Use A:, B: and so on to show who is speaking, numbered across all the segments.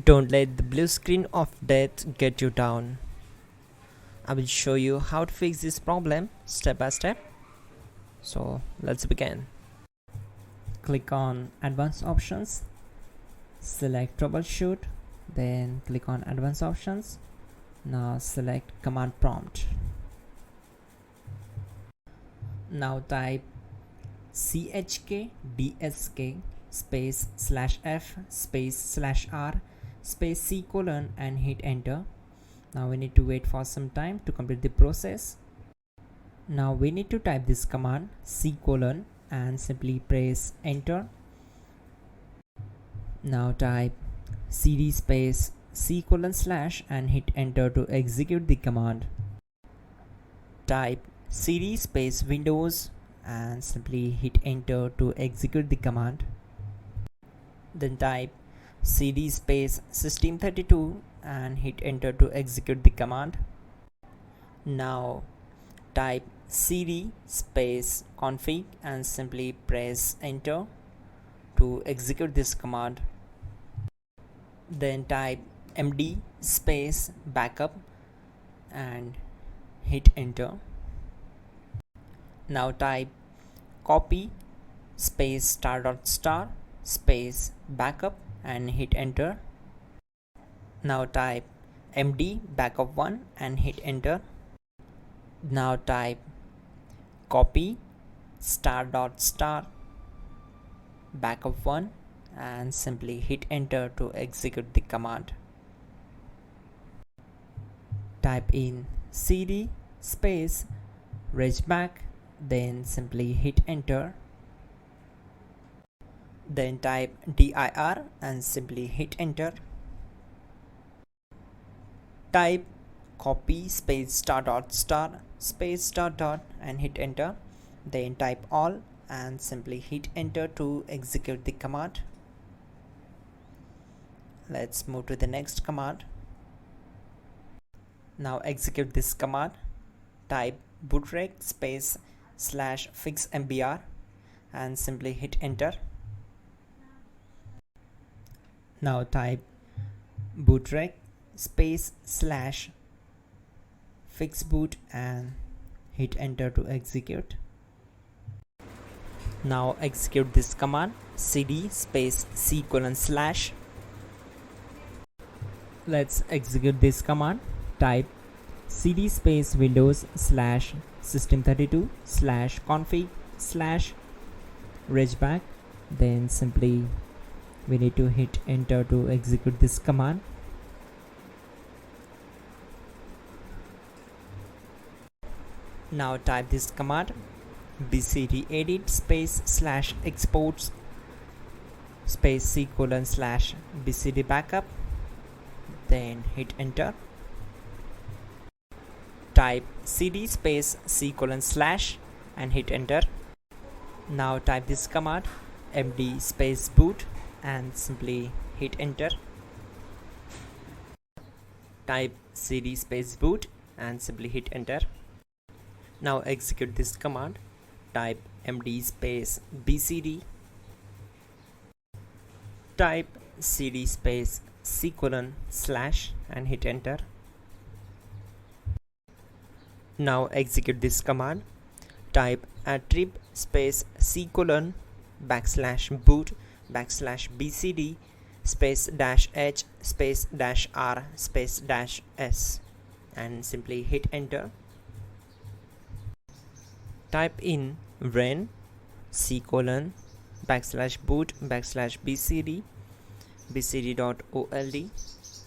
A: Don't let the blue screen of death get you down. I will show you how to fix this problem step by step. So let's begin. Click on Advanced Options, select Troubleshoot, then click on Advanced Options. Now select Command Prompt. Now type chkdsk space /f space /r space c colon and hit enter. Now we need to wait for some time to complete the process. Now we need to type this command c colon and simply press enter. Now type cd space c colon / and hit enter to execute the command. Type cd space windows and simply hit enter to execute the command. Then type cd space system32 and hit enter to execute the command. Now type cd space config and simply press enter to execute this command. Then type md space backup and hit enter. Now type copy space ** space backup and hit enter. Now type md backup1 and hit enter. Now type copy ** backup1 and simply hit enter to execute the command. Type in cd space regback, then simply hit enter. Then type dir and simply hit enter. Type copy space ** space .. and hit enter. Then type all and simply hit enter to execute the command. Let's move to the next command. Now execute this command. Type bootrec space /fixmbr and simply hit enter. Now type bootrec space /fixboot and hit enter to execute. Now execute this command cd space c colon /. Let's execute this command. Type cd space windows /system32 /config /regback. Then simply we need to hit enter to execute this command. Now type this command bcdedit space /exports space c colon /bcd backup, then hit enter. Type cd space c colon / and hit enter. Now type this command md space boot and simply hit enter. Type cd space boot and simply hit enter. Now execute this command. Type md space bcd. Type cd space c colon / and hit enter. Now execute this command. Type attrib space c colon /boot /bcd space -h space -r space -s and simply hit enter. Type in ren c colon /boot /bcd bcd.old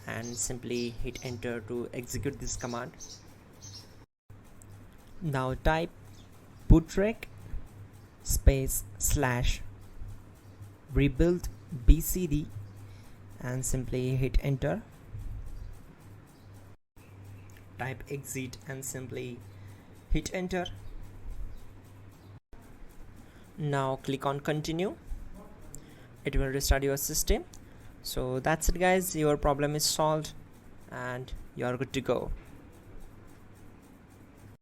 A: and simply hit enter to execute this command. Now type bootrec space /rebuild bcd and simply hit enter. Type exit and simply hit enter. Now click on continue. It will restart your system. So that's it guys, your problem is solved and you are good to go.